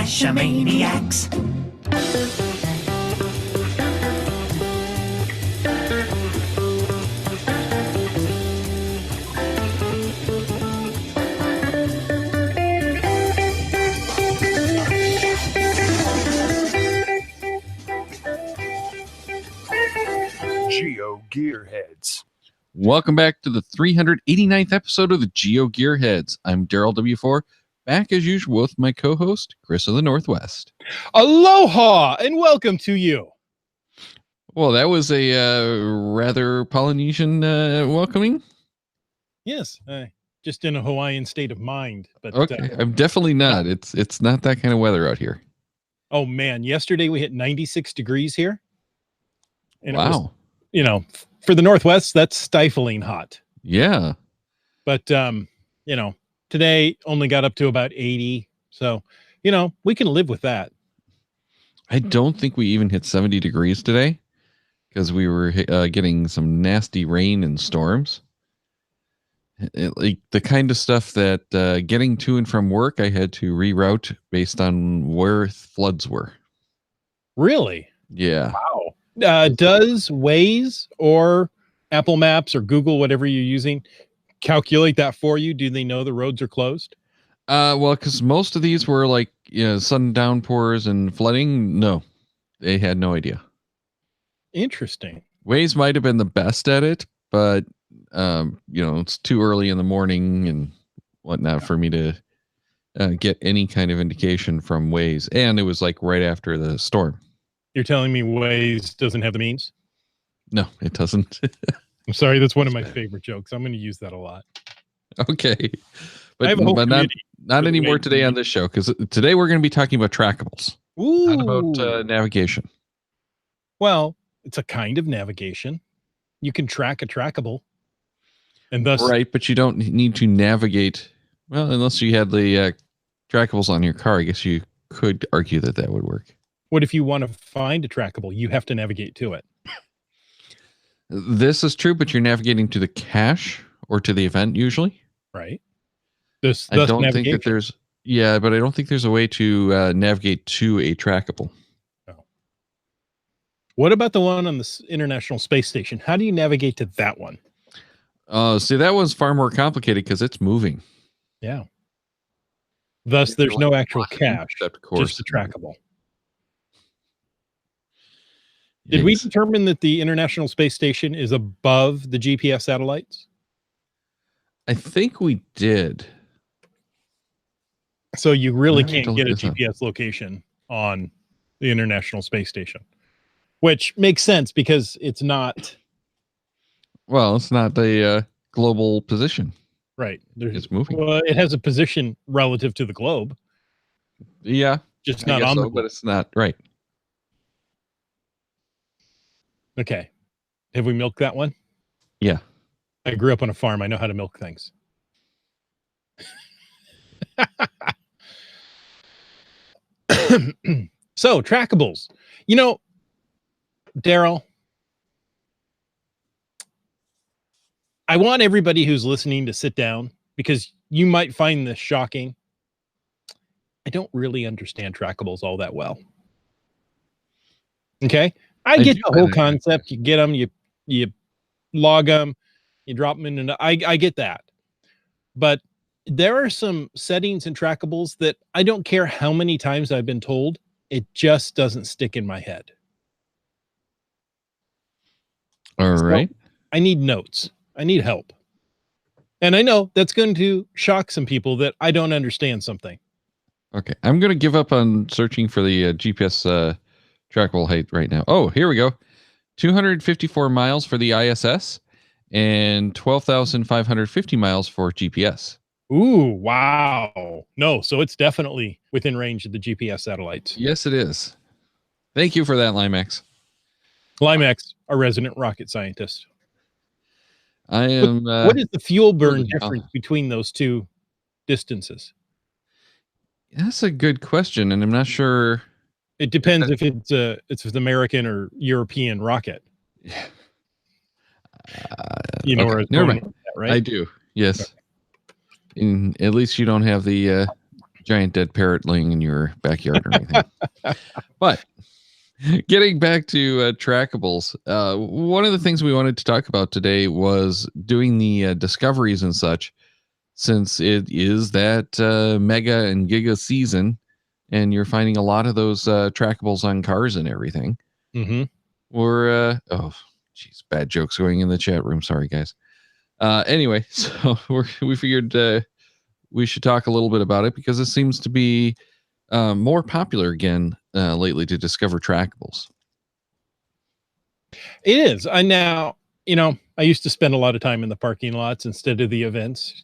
Ashamaniacs. Geo Gearheads. Welcome back to the 389th episode of the Geo Gearheads. I'm Darryl W4, back as usual with my co-host, Chris of the Northwest. Aloha, and welcome to you. Well, that was a rather Polynesian welcoming. Yes, just in a Hawaiian state of mind. But okay, I'm definitely not. It's not that kind of weather out here. Oh man, yesterday we hit 96 degrees here. And wow. It was, for the Northwest, that's stifling hot. Yeah. But, today only got up to about 80. So, we can live with that. I don't think we even hit 70 degrees today because we were getting some nasty rain and storms. Like the kind of stuff that getting to and from work, I had to reroute based on where floods were. Really? Yeah. Wow. Does Waze or Apple Maps or Google, whatever you're using, calculate that for you? Do they know the roads are closed? Well, because most of these were like sudden downpours and flooding. No, they had no idea. Interesting. Waze might have been the best at it, but it's too early in the morning and whatnot for me to get any kind of indication from Waze. And it was like right after the storm. You're telling me Waze doesn't have the means? No, it doesn't. I'm sorry. That's one of my favorite jokes. I'm going to use that a lot. Okay. But not anymore today on this show, because today we're going to be talking about trackables. Ooh. Not about navigation. Well, it's a kind of navigation. You can track a trackable. And thus, right, but you don't need to navigate. Well, unless you had the trackables on your car, I guess you could argue that would work. What if you want to find a trackable? You have to navigate to it. This is true, but you're navigating to the cache or to the event usually. Right. I don't think that there's. Yeah, but I don't think there's a way to navigate to a trackable. No. What about the one on the International Space Station? How do you navigate to that one? See, that one's far more complicated because it's moving. Yeah. Thus, there's no actual cache, just a trackable. Did we determine that the International Space Station is above the GPS satellites? I think we did. So you really can't get a GPS location on the International Space Station, which makes sense because it's not. Well, it's not a global position. Right. It's moving. Well, it has a position relative to the globe. Yeah. Just not on the globe. But it's not right. Okay. Have we milked that one? Yeah. I grew up on a farm. I know how to milk things. So, trackables. Darryl, I want everybody who's listening to sit down because you might find this shocking. I don't really understand trackables all that well. Okay? I get the whole concept. You get them, you log them, you drop them in, and I get that. But there are some settings in trackables that I don't care how many times I've been told, it just doesn't stick in my head. All right. I need notes. I need help. And I know that's going to shock some people that I don't understand something. Okay. I'm going to give up on searching for the GPS trackable height right now. Oh, here we go. 254 miles for the ISS and 12,550 miles for GPS. Ooh, wow. No, so it's definitely within range of the GPS satellites. Yes, it is. Thank you for that, Limax. Limax, a resident rocket scientist. I am. What is the fuel burn difference between those two distances? That's a good question, and I'm not sure. It depends if it's an American or European rocket. Yeah. Where it's never mind. That, right? I do. Yes. At least you don't have the giant dead parrot laying in your backyard or anything. But getting back to trackables, one of the things we wanted to talk about today was doing the discoveries and such, since it is that mega and giga season, and you're finding a lot of those trackables on cars and everything. Mm-hmm. Or bad jokes going in the chat room. Sorry, guys. Anyway, so we figured we should talk a little bit about it because it seems to be more popular again lately to discover trackables. It is. I used to spend a lot of time in the parking lots instead of the events,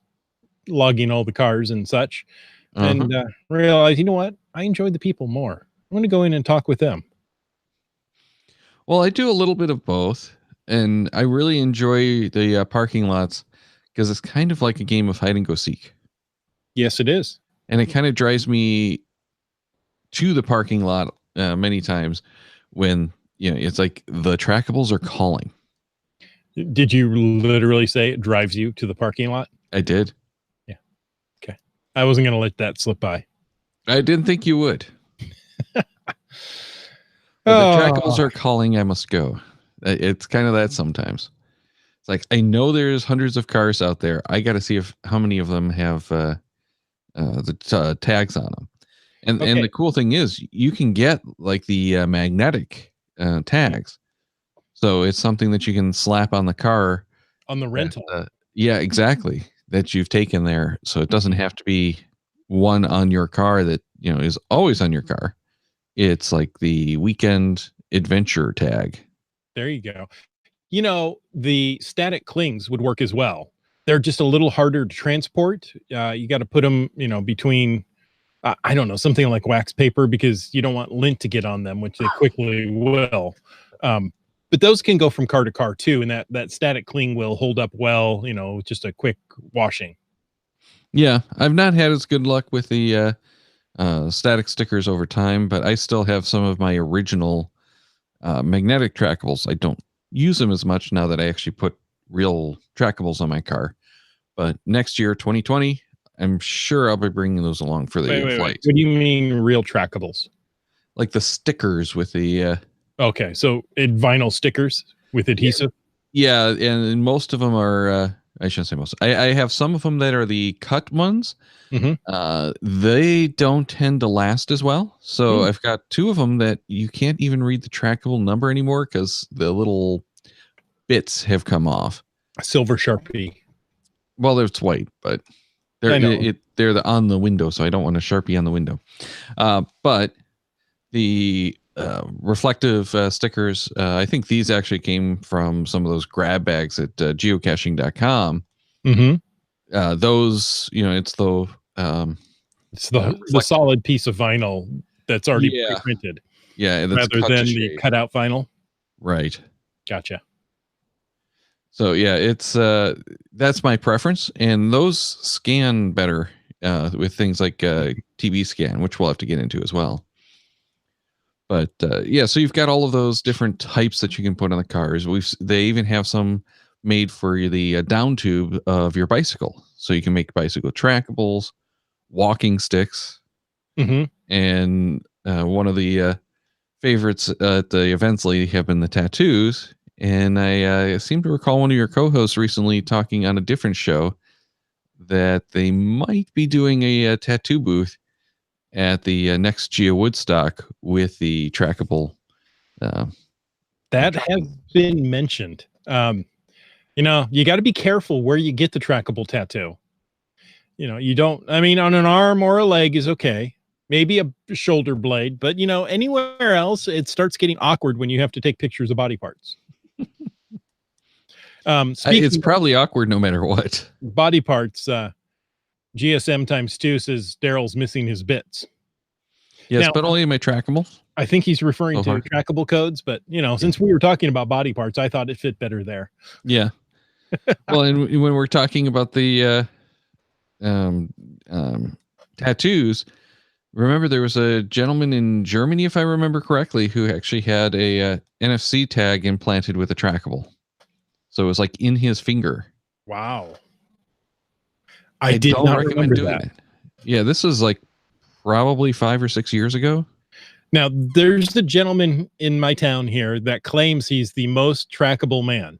logging all the cars and such, and realized, you know what? I enjoy the people more. I'm going to go in and talk with them. Well, I do a little bit of both, and I really enjoy the parking lots because it's kind of like a game of hide and go seek. Yes, it is. And it kind of drives me to the parking lot many times when, it's like the trackables are calling. Did you literally say it drives you to the parking lot? I did. Yeah. Okay. I wasn't going to let that slip by. I didn't think you would. The trackables are calling, I must go. It's kind of that sometimes. It's like, I know there's hundreds of cars out there. I got to see how many of them have the tags on them. And the cool thing is you can get like the magnetic tags. So it's something that you can slap on the car. On the rental. Yeah, exactly. That you've taken there. So it doesn't have to be one on your car that, is always on your car. It's like the weekend adventure tag. There you go. The static clings would work as well. They're just a little harder to transport. You got to put them, between, I don't know, something like wax paper, because you don't want lint to get on them, which they quickly will. But those can go from car to car too. And that static cling will hold up well, just a quick washing. Yeah. I've not had as good luck with the static stickers over time, but I still have some of my original magnetic trackables. I don't use them as much now that I actually put real trackables on my car. But next year, 2020, I'm sure I'll be bringing those along for the flight. What do you mean real trackables? Like the stickers with the... okay, so vinyl stickers with adhesive? Yeah, and most of them are... I shouldn't say most. I have some of them that are the cut ones. Mm-hmm. They don't tend to last as well. So I've got two of them that you can't even read the trackable number anymore because the little bits have come off. Silver Sharpie. Well, it's white, but they're on the window, so I don't want a Sharpie on the window. But the reflective stickers, I think these actually came from some of those grab bags at geocaching.com. Mm-hmm. Those, it's the solid piece of vinyl that's already pre-printed. Yeah, that's rather than the cutout vinyl. Right. Gotcha. So yeah, it's that's my preference, and those scan better with things like TV scan, which we'll have to get into as well. But so you've got all of those different types that you can put on the cars. They even have some made for the down tube of your bicycle, so you can make bicycle trackables, walking sticks, and one of the favorites at the events lately have been the tattoos. And I seem to recall one of your co-hosts recently talking on a different show that they might be doing a tattoo booth at the next Geo Woodstock with the trackable. That has been mentioned. You got to be careful where you get the trackable tattoo. You don't, on an arm or a leg is okay. Maybe a shoulder blade, but anywhere else, it starts getting awkward when you have to take pictures of body parts. It's probably awkward no matter what. Body parts, GSM ×2 says Darryl's missing his bits. Yes, but only in my trackable. I think he's referring to trackable codes, but since we were talking about body parts, I thought it fit better there. Yeah. Well, and when we're talking about the tattoos, remember there was a gentleman in Germany, if I remember correctly, who actually had a NFC tag implanted with a trackable. So it was like in his finger. Wow. I did not recommend doing that. Yeah, this is like probably 5 or 6 years ago. Now, there's a gentleman in my town here that claims he's the most trackable man.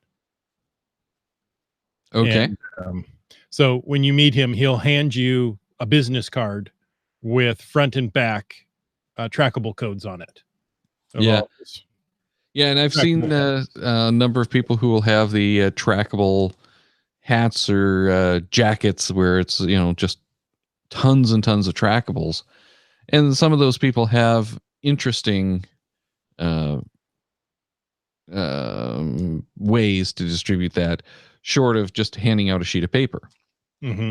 Okay. And, so when you meet him, he'll hand you a business card with front and back trackable codes on it. Yeah. Yeah, and I've seen a number of people who will have the trackable hats or jackets where it's, just tons and tons of trackables. And some of those people have interesting ways to distribute that, short of just handing out a sheet of paper. Mm-hmm.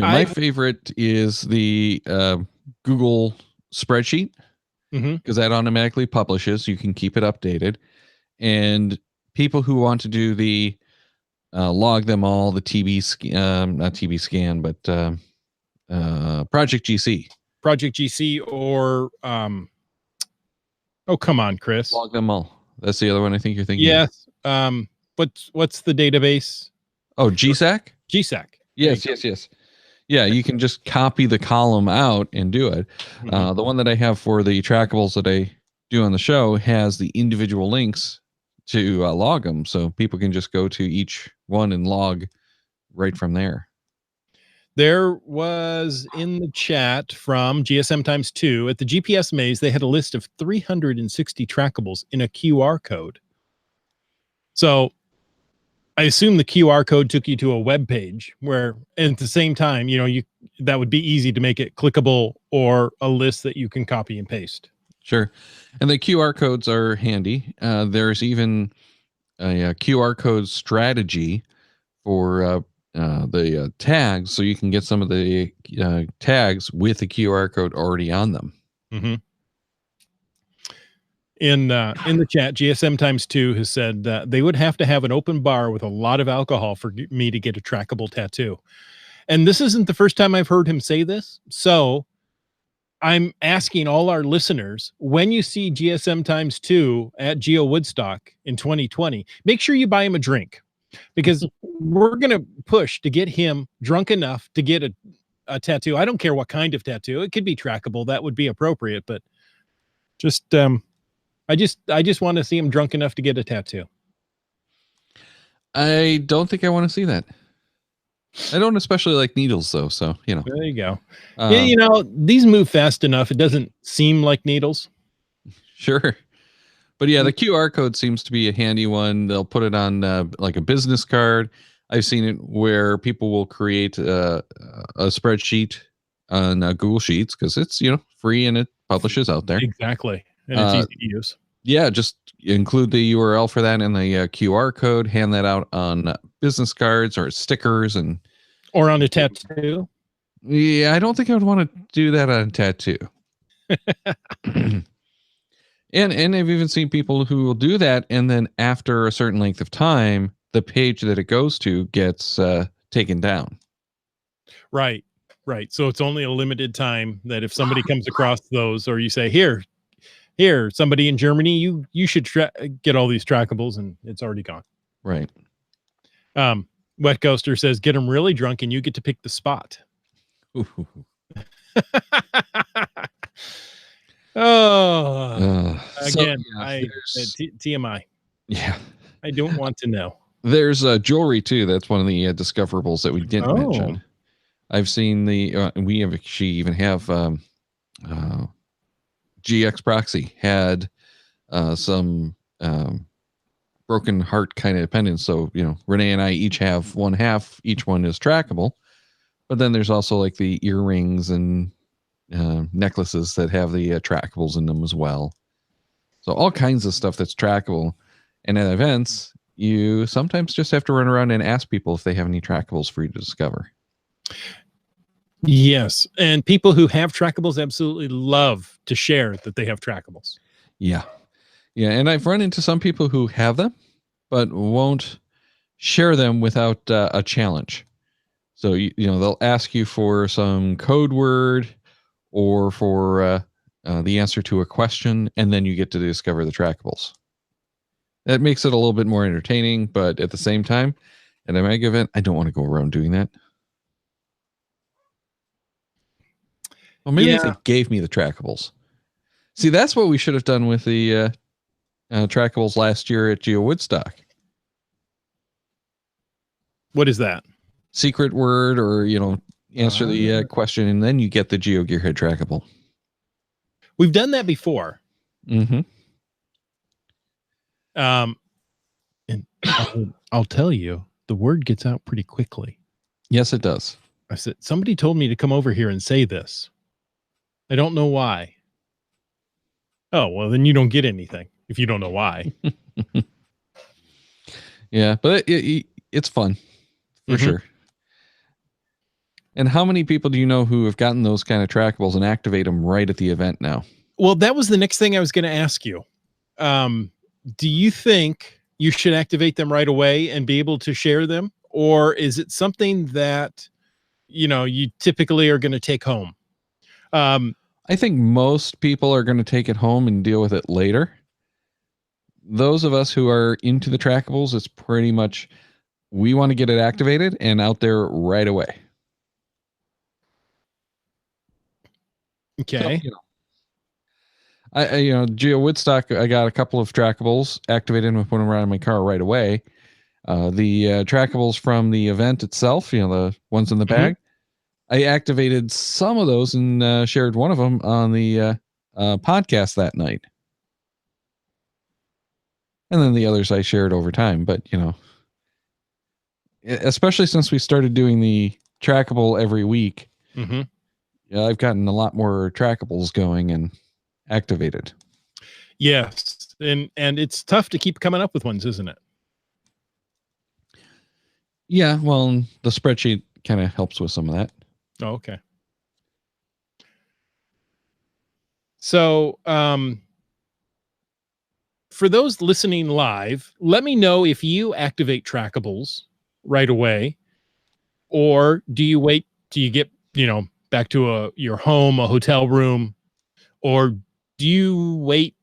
My favorite is the Google spreadsheet, because that automatically publishes. You can keep it updated. And people who want to do the log them all, the not TB scan, but Project GC. Project GC or oh, come on, Chris. Log them all. That's the other one I think you're thinking. Yes. What's the database? Oh, GSAC? GSAC. Yes. Yeah, you can just copy the column out and do it. Mm-hmm. The one that I have for the trackables that I do on the show has the individual links to log them, so people can just go to each one and log right from there. There was in the chat from GSM times 2 at the GPS maze, they had a list of 360 trackables in a QR code. So I assume the QR code took you to a web page where, and at the same time, that would be easy to make it clickable or a list that you can copy and paste. Sure. And the QR codes are handy. There's even a QR code strategy for the tags, so you can get some of the tags with the QR code already on them. Mm-hmm. In the chat, GSM times 2 has said that they would have to have an open bar with a lot of alcohol for me to get a trackable tattoo. And this isn't the first time I've heard him say this. So I'm asking all our listeners, when you see GSM times 2 at Geo Woodstock in 2020, make sure you buy him a drink, because we're going to push to get him drunk enough to get a tattoo. I don't care what kind of tattoo. It could be trackable. That would be appropriate, but just, I just want to see him drunk enough to get a tattoo. I don't think I want to see that. I don't especially like needles, though. So, There you go. These move fast enough. It doesn't seem like needles. Sure. But yeah, the QR code seems to be a handy one. They'll put it on like a business card. I've seen it where people will create a spreadsheet on Google Sheets, because it's, free and it publishes out there. Exactly. And it's easy to use. Yeah, just include the URL for that in the QR code, hand that out on business cards or stickers, or on a tattoo. Yeah, I don't think I would want to do that on a tattoo. And I've even seen people who will do that, and then after a certain length of time, the page that it goes to gets taken down. Right. So it's only a limited time that if somebody comes across those, or you say, here, somebody in Germany, you should get all these trackables, and it's already gone. Right. Wet Ghoster says, get them really drunk and you get to pick the spot. Again, TMI. Yeah. I don't want to know. There's jewelry too. That's one of the discoverables that we didn't mention. I've seen we have actually even have GX Proxy had some broken heart kind of pendants. So, Renee and I each have one half. Each one is trackable. But then there's also like the earrings and necklaces that have the trackables in them as well. So all kinds of stuff that's trackable. And at events, you sometimes just have to run around and ask people if they have any trackables for you to discover. Yes. And people who have trackables absolutely love to share that they have trackables. Yeah. Yeah. And I've run into some people who have them, but won't share them without a challenge. So, they'll ask you for some code word or for the answer to a question, and then you get to discover the trackables. That makes it a little bit more entertaining, but at the same time, at a mega event, I don't want to go around doing that. Well, maybe if they gave me the trackables. See, that's what we should have done with the trackables last year at Geo Woodstock. What is that? Secret word, or answer the question, and then you get the Geo Gearhead trackable. We've done that before. Mm-hmm. And I'll tell you, the word gets out pretty quickly. Yes, it does. I said, somebody told me to come over here and say this. I don't know why. Oh, well, then you don't get anything if you don't know why. Yeah, but it's fun for sure. And how many people do you know who have gotten those kind of trackables and activate them right at the event now? Well, that was the next thing I was going to ask you. Do you think you should activate them right away and be able to share them? Or is it something that, you typically are going to take home? I think most people are going to take it home and deal with it later. Those of us who are into the trackables, it's pretty much, we want to get it activated and out there right away. Okay. So, Geo Woodstock, I got a couple of trackables activated and put them around in my car right away. The trackables from the event itself, the ones in the bag, I activated some of those and shared one of them on the podcast that night. And then the others I shared over time. But, especially since we started doing the trackable every week, I've gotten a lot more trackables going and activated. Yes. And it's tough to keep coming up with ones, isn't it? Yeah. Well, the spreadsheet kind of helps with some of that. Oh, okay. So, for those listening live, let me know if you activate trackables right away, or do you wait till you get, back to your home, a hotel room, or do you wait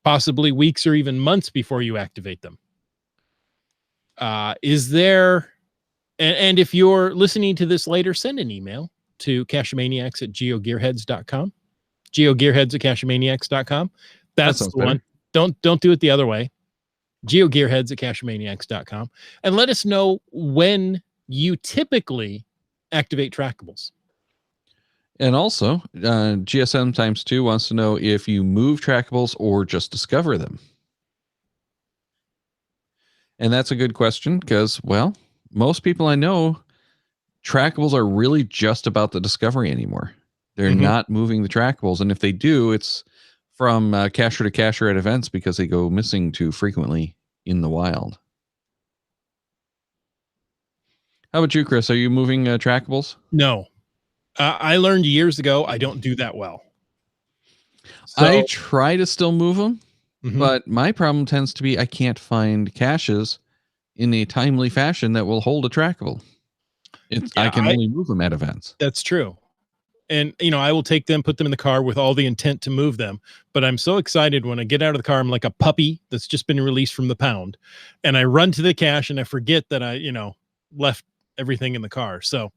possibly weeks or even months before you activate them? Is there, and if you're listening to this later, send an email to cashmaniacs@geogearheads.com. geogearheads@cashmaniacs.com. That's the one. Don't do it the other way. geogearheads@cashmaniacs.com, and let us know when you typically activate trackables. And also, GSM times 2 wants to know if you move trackables or just discover them. And that's a good question because, well, most people I know, trackables are really just about the discovery anymore. They're not moving the trackables. And if they do, it's from cacher to cacher at events because they go missing too frequently in the wild. How about you, Chris? Are you moving trackables? No. I learned years ago I don't do that well. So, I try to still move them, but my problem tends to be I can't find caches in a timely fashion that will hold a trackable. I can only move them at events. That's true. And, I will take them, put them in the car with all the intent to move them. But I'm so excited when I get out of the car, I'm like a puppy that's just been released from the pound. And I run to the cache and I forget that I, left everything in the car. So,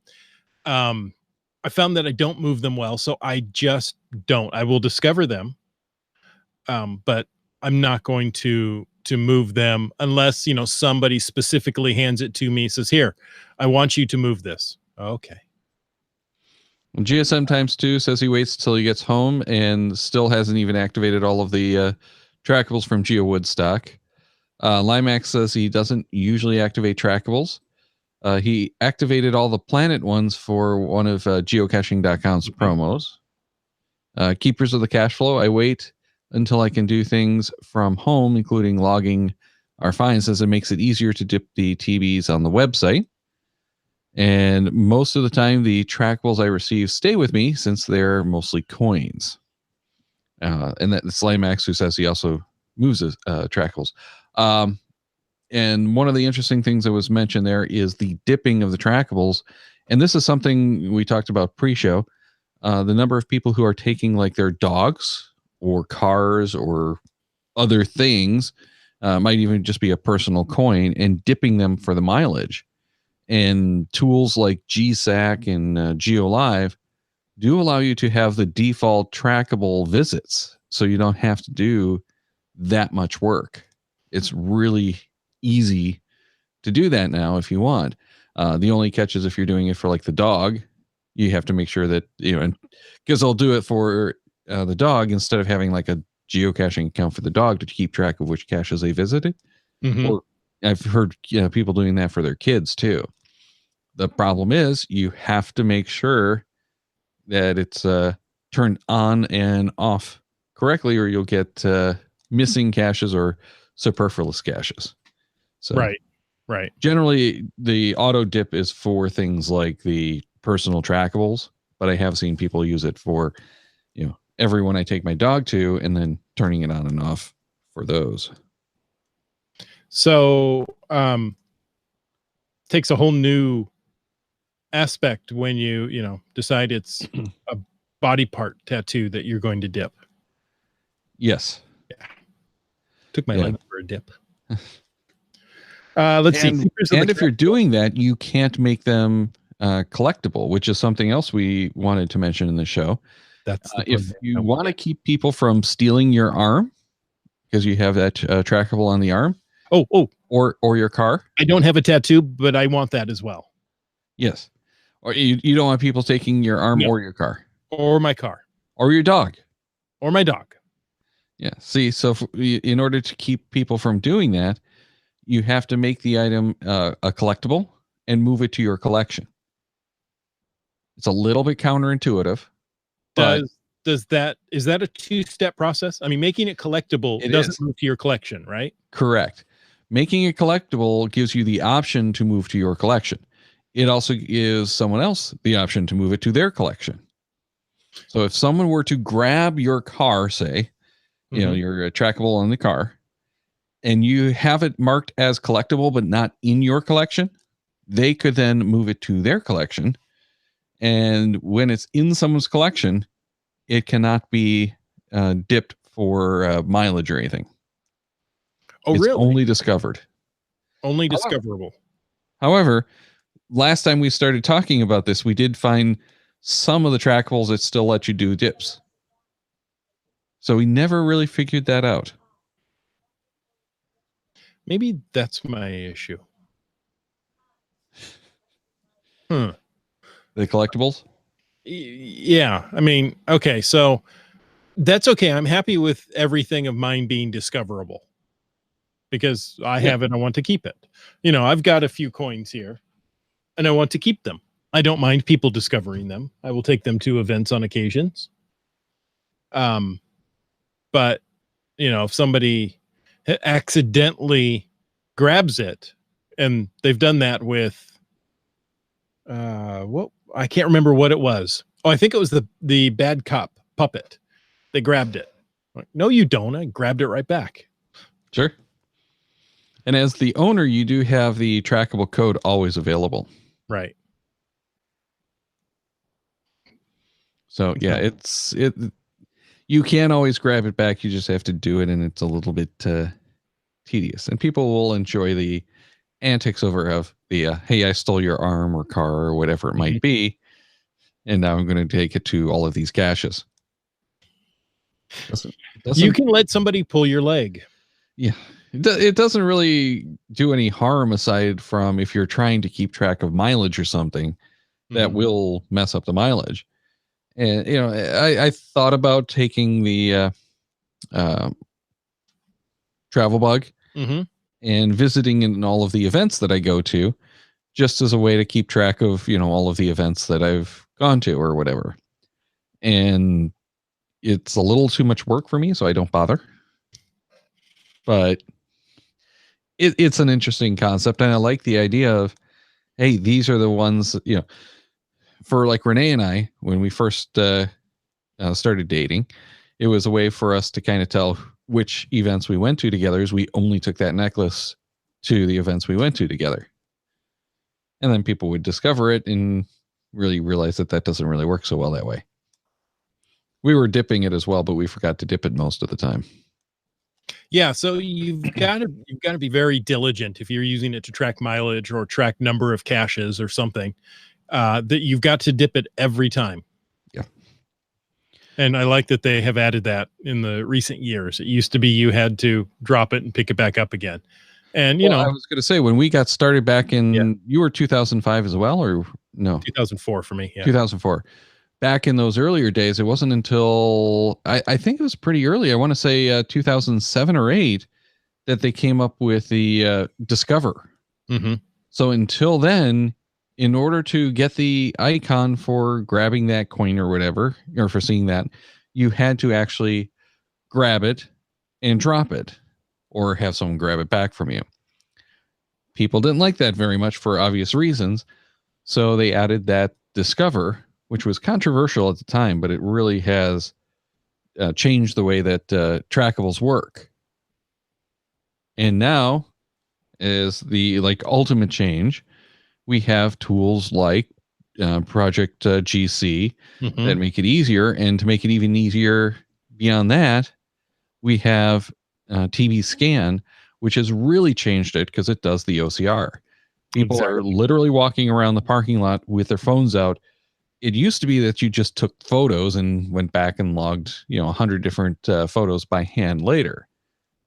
I found that I don't move them well, so I just don't. I will discover them, but I'm not going to move them unless, somebody specifically hands it to me, says, here, I want you to move this. Okay. GSM times 2 says he waits till he gets home and still hasn't even activated all of the trackables from Geo Woodstock. Limax says he doesn't usually activate trackables. He activated all the planet ones for one of geocaching.com's promos. Keepers of the Cash Flow, I wait until I can do things from home, including logging our finds, as it makes it easier to dip the TBs on the website. And most of the time, the trackables I receive stay with me since they're mostly coins. And that's Limax, who says he also moves his trackables. And one of the interesting things that was mentioned there is the dipping of the trackables. And this is something we talked about pre-show. The number of people who are taking like their dogs or cars or other things, might even just be a personal coin, and dipping them for the mileage. And tools like GSAC and GeoLive do allow you to have the default trackable visits, so you don't have to do that much work. It's really easy to do that now if you want. The only catch is if you're doing it for like the dog, you have to make sure that, and because I'll do it for the dog instead of having like a geocaching account for the dog to keep track of which caches they visited. Or I've heard people doing that for their kids too. The problem is you have to make sure that it's turned on and off correctly, or you'll get missing caches or superfluous caches. So right. Generally, the auto dip is for things like the personal trackables, but I have seen people use it for, everyone I take my dog to, and then turning it on and off for those. So, takes a whole new aspect when you decide it's a body part tattoo that you're going to dip. Yes. Yeah. Took my leg for a dip. Let's see. And if you're doing that, you can't make them collectible, which is something else we wanted to mention in the show. That's if you want to keep people from stealing your arm, because you have that trackable on the arm. Or your car. I don't have a tattoo, but I want that as well. Yes. Or you don't want people taking your arm or your car. Or my car. Or your dog. Or my dog. Yeah. See, so in order to keep people from doing that, you have to make the item a collectible and move it to your collection. It's a little bit counterintuitive. Is that a two-step process? I mean, making it collectible doesn't move to your collection, right? Correct. Making it collectible gives you the option to move to your collection. It also gives someone else the option to move it to their collection. So if someone were to grab your car, say, you're trackable on the car, and you have it marked as collectible but not in your collection, they could then move it to their collection. And when it's in someone's collection, it cannot be dipped for mileage or anything. Oh, it's really? Only discovered. Only discoverable. However, last time we started talking about this, we did find some of the trackables that still let you do dips. So we never really figured that out. Maybe that's my issue. The collectibles? Yeah. I mean, okay. So that's okay. I'm happy with everything of mine being discoverable because I have it. I want to keep it. I've got a few coins here and I want to keep them. I don't mind people discovering them. I will take them to events on occasions. But if somebody accidentally grabs it, and they've done that with I can't remember what it was. Oh, I think it was the bad cop puppet. They grabbed it. Like, no, you don't. I grabbed it right back. Sure. And as the owner, you do have the trackable code always available. Right. So yeah, you can always grab it back. You just have to do it, and it's a little bit tedious. And people will enjoy the antics over of the hey, I stole your arm or car or whatever it might be, and now I'm going to take it to all of these caches. You can let somebody pull your leg. Yeah, it doesn't really do any harm aside from if you're trying to keep track of mileage or something that will mess up the mileage. And I thought about taking the travel bug and visiting in all of the events that I go to, just as a way to keep track of all of the events that I've gone to or whatever. And it's a little too much work for me, so I don't bother. But it's an interesting concept, and I like the idea of, hey, these are the ones for like Renee and I, when we first started dating, it was a way for us to kind of tell which events we went to together, is we only took that necklace to the events we went to together. And then people would discover it and really realize that doesn't really work so well that way. We were dipping it as well, but we forgot to dip it most of the time. Yeah, so you've got to be very diligent if you're using it to track mileage or track number of caches or something. That you've got to dip it every time. Yeah. And I like that they have added that in the recent years. It used to be you had to drop it and pick it back up again. And, I was going to say, when we got started back in, you were 2005 as well, or no? 2004 for me. Yeah. 2004. Back in those earlier days, it wasn't until I think it was pretty early. I want to say 2007 or 8 that they came up with the Discover. Mm-hmm. So until then, in order to get the icon for grabbing that coin or whatever, or for seeing that, you had to actually grab it and drop it, or have someone grab it back from you. People didn't like that very much for obvious reasons. So they added that Discover, which was controversial at the time, but it really has changed the way that trackables work. And now, as the ultimate change, we have tools like Project GC that make it easier. And to make it even easier beyond that, we have TV Scan, which has really changed it because it does the OCR. People are literally walking around the parking lot with their phones out. It used to be that you just took photos and went back and logged, 100 different photos by hand later.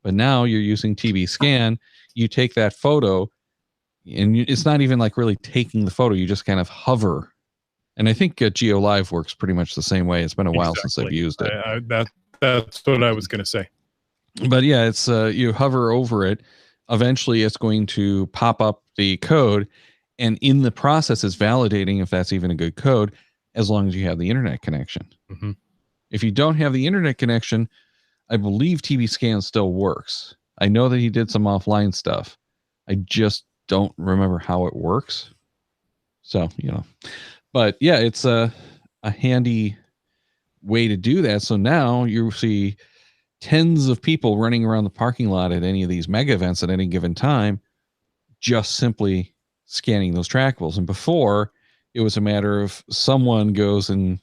But now you're using TV Scan. You take that photo, and it's not even really taking the photo. You just kind of hover. And I think Geo Live works pretty much the same way. It's been a while since I've used it. That's what I was going to say. But yeah, it's you hover over it. Eventually, it's going to pop up the code, and in the process, it's validating if that's even a good code, as long as you have the internet connection. Mm-hmm. If you don't have the internet connection, I believe TV Scan still works. I know that he did some offline stuff. I just don't remember how it works. So, but yeah, it's a handy way to do that. So now you see tens of people running around the parking lot at any of these mega events at any given time, just simply scanning those trackables. And before, it was a matter of someone goes and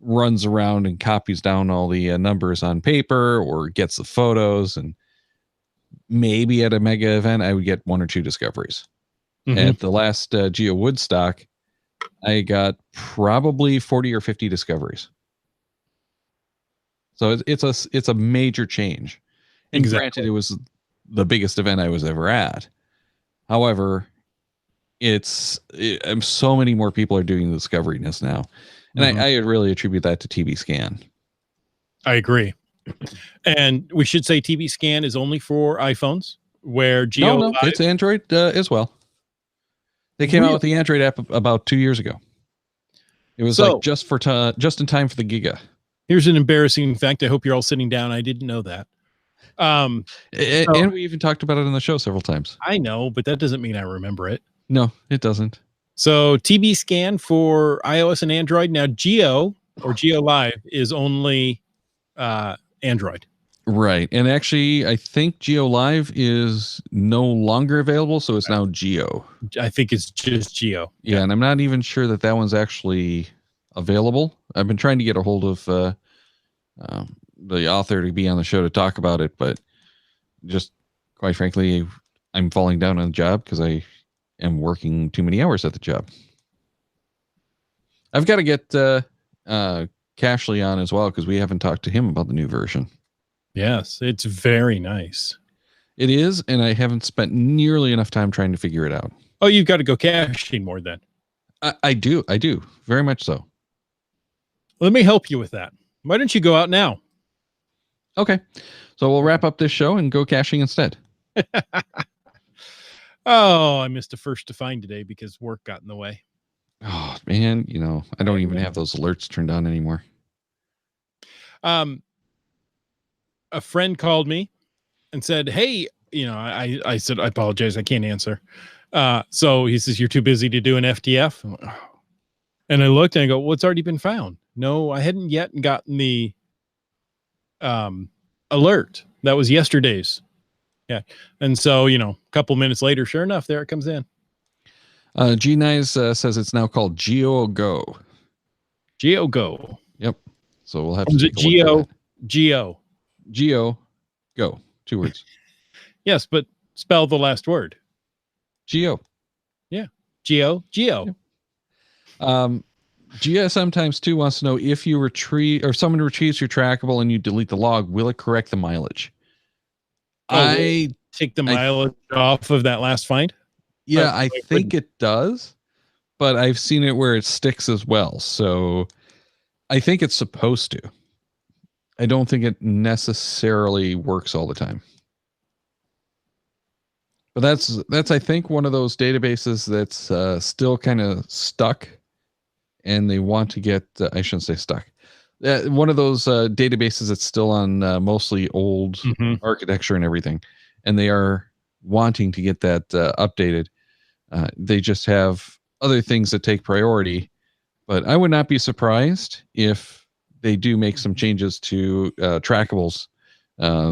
runs around and copies down all the numbers on paper or gets the photos. And maybe at a mega event, I would get 1 or 2 discoveries. At the last Geo Woodstock, I got probably 40 or 50 discoveries. So it's a major change. And granted, it was the biggest event I was ever at. However, so many more people are doing the discoveriness now. And I really attribute that to TV Scan. I agree. And we should say TV Scan is only for iPhones, where Geo No, it's Android as well. They came out with the Android app about 2 years ago. It was just in time for the Giga. Here's an embarrassing fact. I hope you're all sitting down. I didn't know that. And we even talked about it on the show several times. I know, but that doesn't mean I remember it. No, it doesn't. So TV Scan for iOS and Android. Now Geo or Geo Live is only Android. Right. And actually, I think Geo Live is no longer available, so it's now Geo. I think it's just Geo. Yeah, and I'm not even sure that one's actually available. I've been trying to get a hold of the author to be on the show to talk about it, but just quite frankly, I'm falling down on the job because I am working too many hours at the job. I've got to get Cashley on as well because we haven't talked to him about the new version. Yes, it's very nice. It is, and I haven't spent nearly enough time trying to figure it out. Oh, you've got to go caching more then. I do. Very much so. Let me help you with that. Why don't you go out now? Okay. So we'll wrap up this show and go caching instead. Oh, I missed a first to find today because work got in the way. Oh, man. I don't even have those alerts turned on anymore. A friend called me and said, hey, I said, I apologize. I can't answer. So he says, you're too busy to do an FTF. I'm like, oh. And I looked and I go, well, it's already been found. No, I hadn't yet gotten the alert. That was yesterday's. Yeah. And so, a couple minutes later, sure enough, there it comes in. G9 says it's now called Geo Go. Geo Go. Yep. So we'll have to take Geo Go. 2 words. Yes, but spell the last word. Geo. Yeah. Geo. Yep. GS sometimes too wants to know if you retrieve or someone retrieves your trackable and you delete the log, will it correct the mileage? I take the mileage off of that last find. Yeah, I think it does, but I've seen it where it sticks as well. So I think it's supposed to. I don't think it necessarily works all the time. But that's I think one of those databases that's still kind of stuck, and they want to get I shouldn't say stuck. One of those databases that's still on mostly old architecture and everything, and they are wanting to get that updated. They just have other things that take priority, but I would not be surprised if they do make some changes to trackables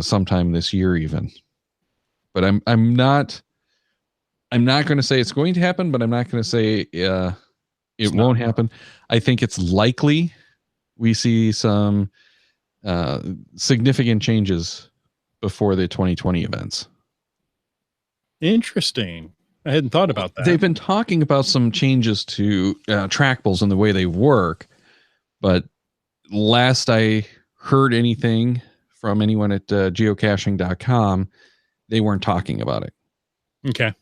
sometime this year even. But I'm not going to say it's going to happen, but I'm not going to say it won't happen. I think it's likely we see some significant changes before the 2020 events. Interesting. I hadn't thought about that. They've been talking about some changes to trackables and the way they work, but last I heard anything from anyone at geocaching.com, they weren't talking about it. Okay.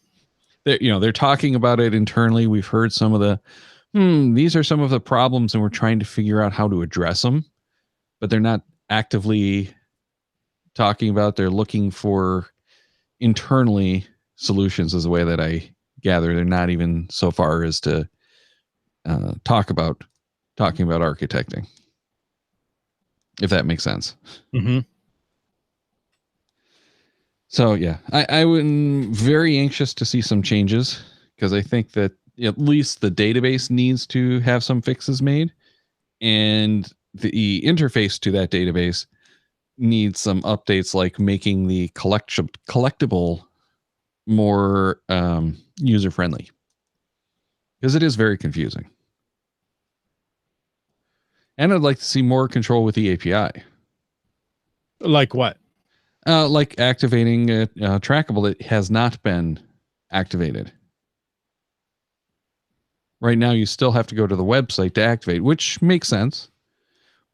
They're talking about it internally. We've heard some of the, these are some of the problems and we're trying to figure out how to address them, but they're not actively talking about, they're looking for internally solutions is the way that I gather. They're not even so far as to talking about architecting, if that makes sense. Mm-hmm. So yeah, I'm very anxious to see some changes because I think that at least the database needs to have some fixes made, and the interface to that database needs some updates, like making the collectible more user friendly, because it is very confusing. And I'd like to see more control with the API. Like what? Like activating a trackable that has not been activated. Right now, you still have to go to the website to activate, which makes sense.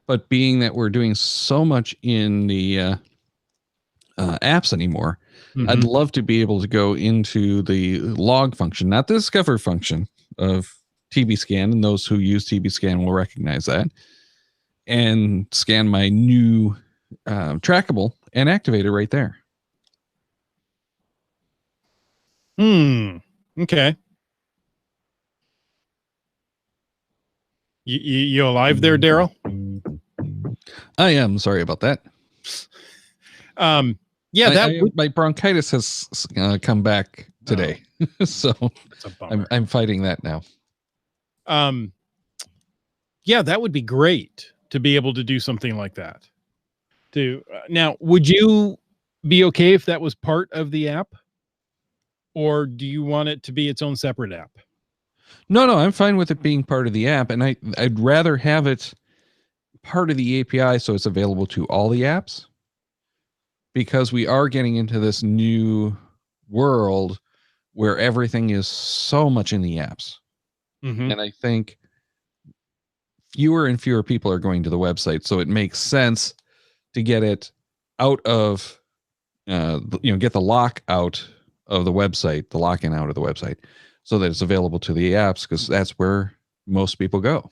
But being that we're doing so much in the apps anymore, I'd love to be able to go into the log function, not the discover function of TB-Scan, and those who use TB-Scan will recognize that, and scan my new trackable and activate it right there. Okay. You alive there, Darryl? I am sorry about that. Yeah, my bronchitis has come back today, so I'm fighting that now. Yeah, that would be great to be able to do something like that. Now, would you be okay if that was part of the app, or do you want it to be its own separate app? No, I'm fine with it being part of the app, and I'd rather have it part of the API so it's available to all the apps, because we are getting into this new world where everything is so much in the apps. And I think fewer and fewer people are going to the website, so it makes sense to get it out of get the lock out of the website, the lock-in out of the website, so that it's available to the apps, because that's where most people go.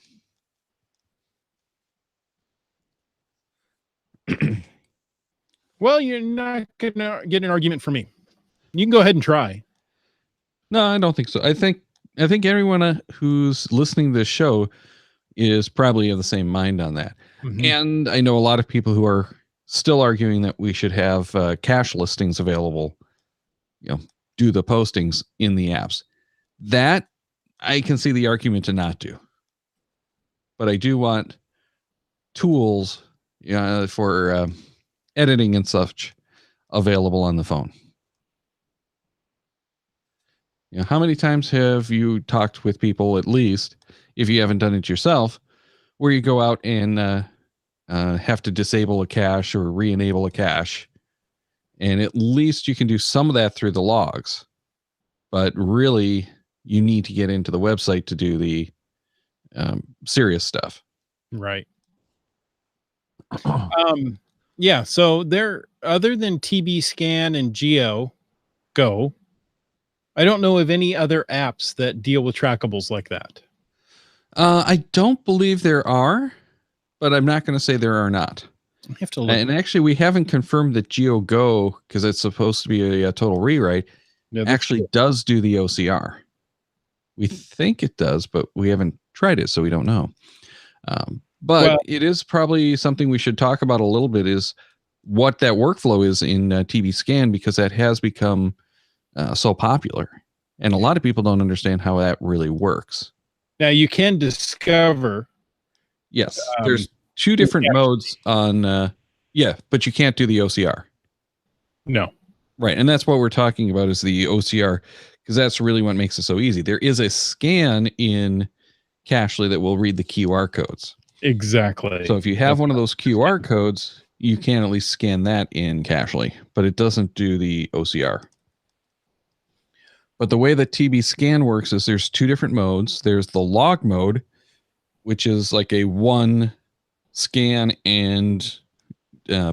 Well, you're not gonna get an argument from me. You can go ahead and try. No, I don't think so. I think everyone who's listening to this show is probably of the same mind on that. And I know a lot of people who are still arguing that we should have cache listings available, do the postings in the apps. That I can see the argument to not do. But I do want tools for editing and such available on the phone. How many times have you talked with people, at least if you haven't done it yourself, where you go out and have to disable a cache or re-enable a cache, and at least you can do some of that through the logs, but really you need to get into the website to do the serious stuff. Right. Yeah. So there, other than TB Scan and Geo Go, I don't know of any other apps that deal with trackables like that. I don't believe there are, but I'm not going to say there are not. I have to look. And actually, we haven't confirmed that Geo Go, because it's supposed to be a total rewrite, actually does do the OCR. We think it does, but we haven't tried it, so we don't know. But it is probably something we should talk about a little bit, is what that workflow is in TB Scan, because that has become so popular. And a lot of people don't understand how that really works. Now you can discover. Yes, there's two different modes on, but you can't do the OCR. No. Right, and that's what we're talking about, is the OCR, because that's really what makes it so easy. There is a scan in Cachly that will read the QR codes. Exactly. So if you have one of those QR codes, you can at least scan that in Cachly, but it doesn't do the OCR. But the way that TB Scan works is there's two different modes. There's the log mode, which is like a one scan and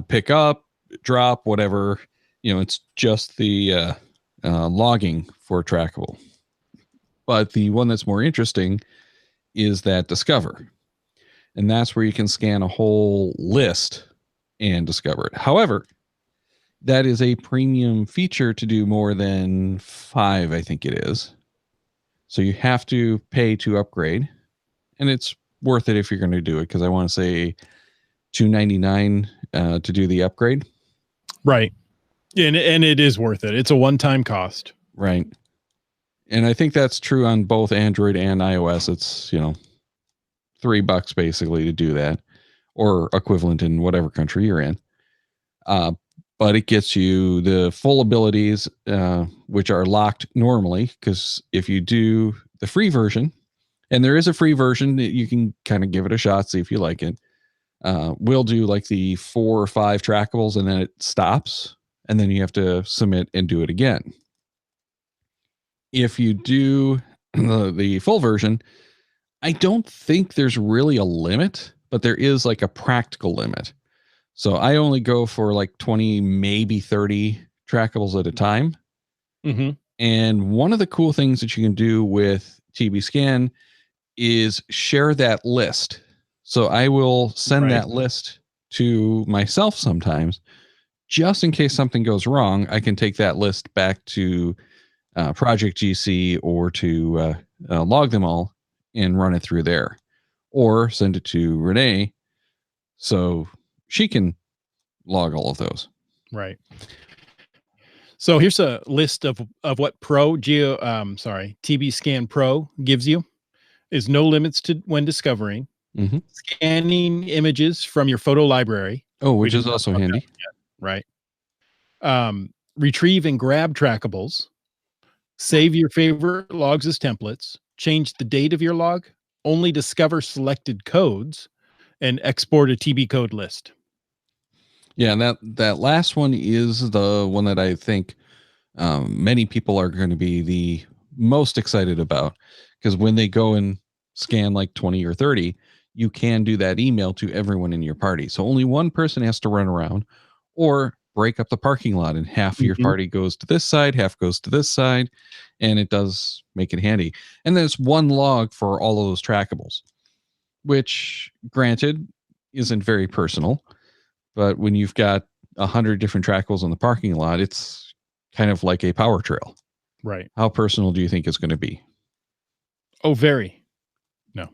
pick up, drop, whatever. It's just the logging for Trackable. But the one that's more interesting is that Discover. And that's where you can scan a whole list and discover it. However, that is a premium feature to do more than 5, I think it is. So you have to pay to upgrade. And it's worth it if you're going to do it, because I want to say $299 to do the upgrade. Right. And it is worth it. It's a one-time cost. Right. And I think that's true on both Android and iOS. It's, $3 basically to do that, or equivalent in whatever country you're in. But it gets you the full abilities, which are locked normally, because if you do the free version, and there is a free version that you can kind of give it a shot, see if you like it. We'll do like the 4 or 5 trackables, and then it stops, and then you have to submit and do it again. If you do the full version, I don't think there's really a limit, but there is like a practical limit. So I only go for like 20, maybe 30 trackables at a time. Mm-hmm. And one of the cool things that you can do with TB Scan is share that list. So I will send that list to myself sometimes, just in case something goes wrong. I can take that list back to Project GC or to log them all and run it through there, or send it to Renee so she can log all of those. Right. So here's a list of what TB Scan Pro gives you. Is no limits to when discovering, scanning images from your photo library. Oh, which is also handy. Right. Retrieve and grab trackables, save your favorite logs as templates, change the date of your log, only discover selected codes, and export a TB code list. Yeah, and that last one is the one that I think many people are going to be the most excited about, because when they go and scan like 20 or 30, you can do that email to everyone in your party. So only one person has to run around, or break up the parking lot, and half of your party goes to this side, half goes to this side, and it does make it handy. And there's one log for all of those trackables, which granted isn't very personal, but when you've got 100 different trackables in the parking lot, it's kind of like a power trail. Right. How personal do you think it's going to be? Oh, very. No.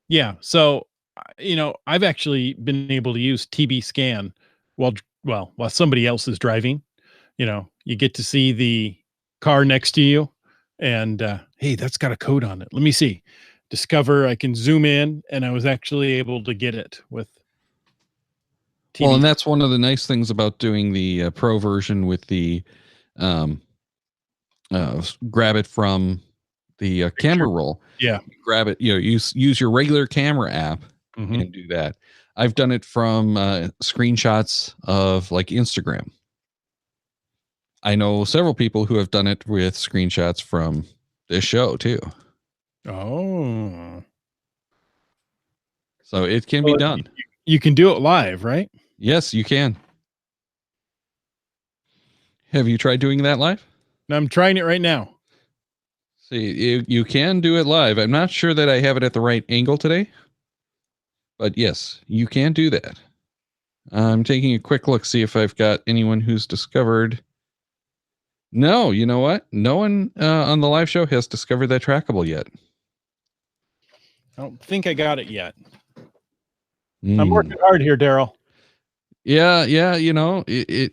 Yeah. So, I've actually been able to use TB Scan while somebody else is driving. You get to see the car next to you, and hey, that's got a code on it. Let me see. Discover. I can zoom in, and I was actually able to get it with TB. Well, and that's one of the nice things about doing the pro version with the grab it from the camera roll. Yeah. Grab it, use your regular camera app and do that. I've done it from screenshots of like Instagram. I know several people who have done it with screenshots from this show too. Oh. So it can be done. You can do it live, right? Yes, you can. Have you tried doing that live? I'm trying it right now. See, you can do it live. I'm not sure that I have it at the right angle today, but yes, you can do that. I'm taking a quick look, see if I've got anyone who's discovered. No, you know what? No one on the live show has discovered that trackable yet. I don't think I got it yet. I'm working hard here, Darryl. Yeah, you know,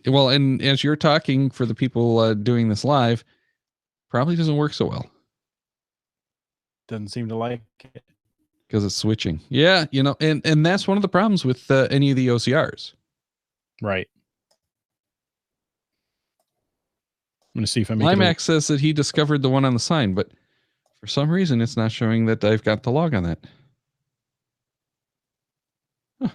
well, and as you're talking for the people doing this live, probably doesn't work so well. Doesn't seem to like it. Because it's switching. Yeah, you know, and that's one of the problems with any of the OCRs. Right. I'm going to see if I make Limax says that he discovered the one on the sign, but for some reason it's not showing that I've got the log on that. Huh.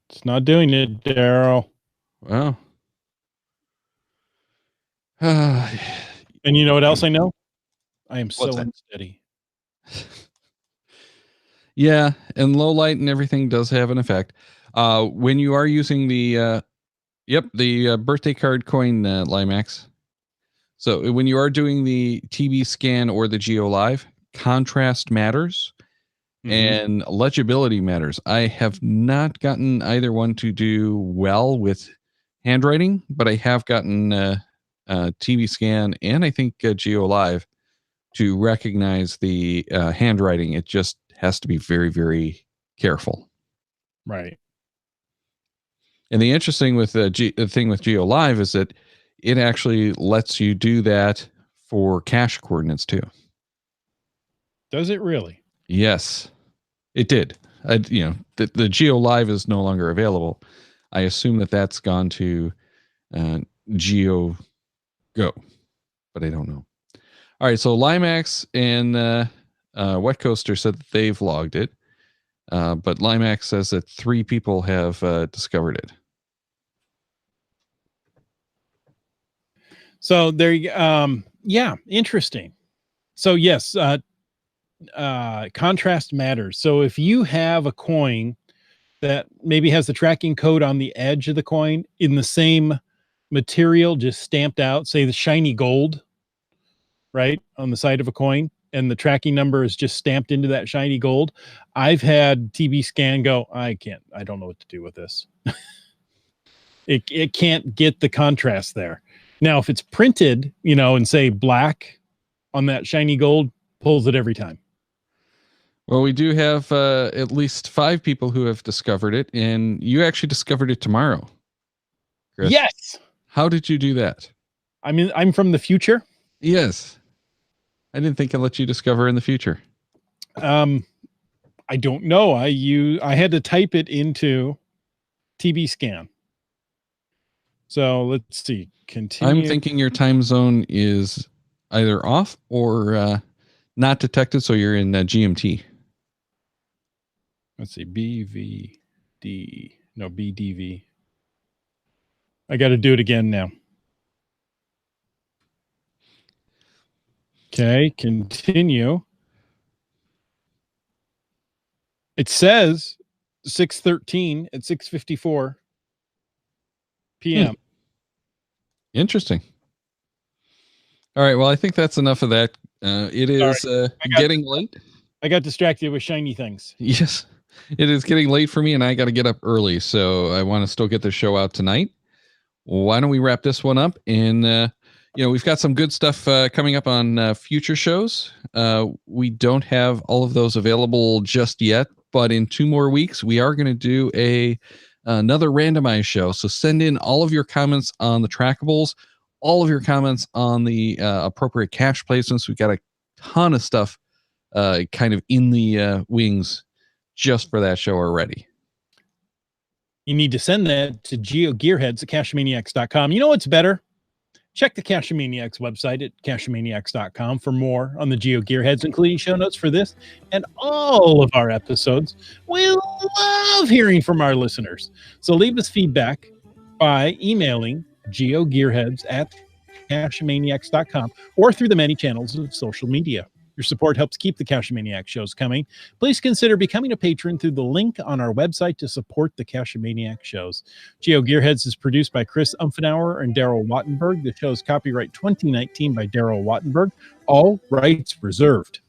It's not doing it, Darryl. Wow. And you know what else I know? I am so unsteady. Yeah, and low light and everything does have an effect. When you are using the birthday card coin Limax. So when you are doing the TB scan or the Geo Live, contrast matters and legibility matters. I have not gotten either one to do well with handwriting, but I have gotten TV scan and I think Geo Live to recognize the handwriting. It just has to be very, very careful. Right. And the interesting with the thing with Geo Live is that it actually lets you do that for cache coordinates too. Does it really? Yes, it did. The Geo Live is no longer available. I assume that that's gone to Geo Go, but I don't know. All right, so Limax and Wet Coaster said that they've logged it, but Limax says that 3 people have discovered it. So there you yeah, interesting. So yes, contrast matters. So if you have a coin that maybe has the tracking code on the edge of the coin in the same material, just stamped out, say the shiny gold, right, on the side of a coin, and the tracking number is just stamped into that shiny gold. I've had TB scan go, I don't know what to do with this. It can't get the contrast there. Now, if it's printed, and say black on that shiny gold, pulls it every time. Well, we do have at least 5 people who have discovered it, and you actually discovered it tomorrow, Chris. Yes. How did you do that? I'm from the future. Yes. I didn't think I'd let you discover in the future. I don't know. I had to type it into TB scan. So let's see. Continue. I'm thinking your time zone is either off or not detected, so you're in GMT. Let's see. BDV. I got to do it again now. Okay, continue. It says 6:13 at 6:54 p.m. Interesting. All right. Well, I think that's enough of that. It is getting late. I got distracted with shiny things. Yes, it is getting late for me, and I got to get up early, so I want to still get the show out tonight. Why don't we wrap this one up? And we've got some good stuff coming up on future shows. We don't have all of those available just yet, but in 2 more weeks, we are going to do another randomized show. So send in all of your comments on the trackables, all of your comments on the appropriate cache placements. We've got a ton of stuff kind of in the wings just for that show already. You need to send that to geogearheads@cachemaniacs.com. You know what's better? Check the Cachemaniacs website at cachemaniacs.com for more on the Geo Gearheads, including show notes for this and all of our episodes. We love hearing from our listeners. So leave us feedback by emailing GeoGearheads at CashManiacs.com, or through the many channels of social media. Your support helps keep the Cash Maniac shows coming. Please consider becoming a patron through the link on our website to support the Cash Maniac shows. Geo Gearheads is produced by Chris Umfenauer and Darryl Wattenberg. The show is copyright 2019 by Darryl Wattenberg. All rights reserved.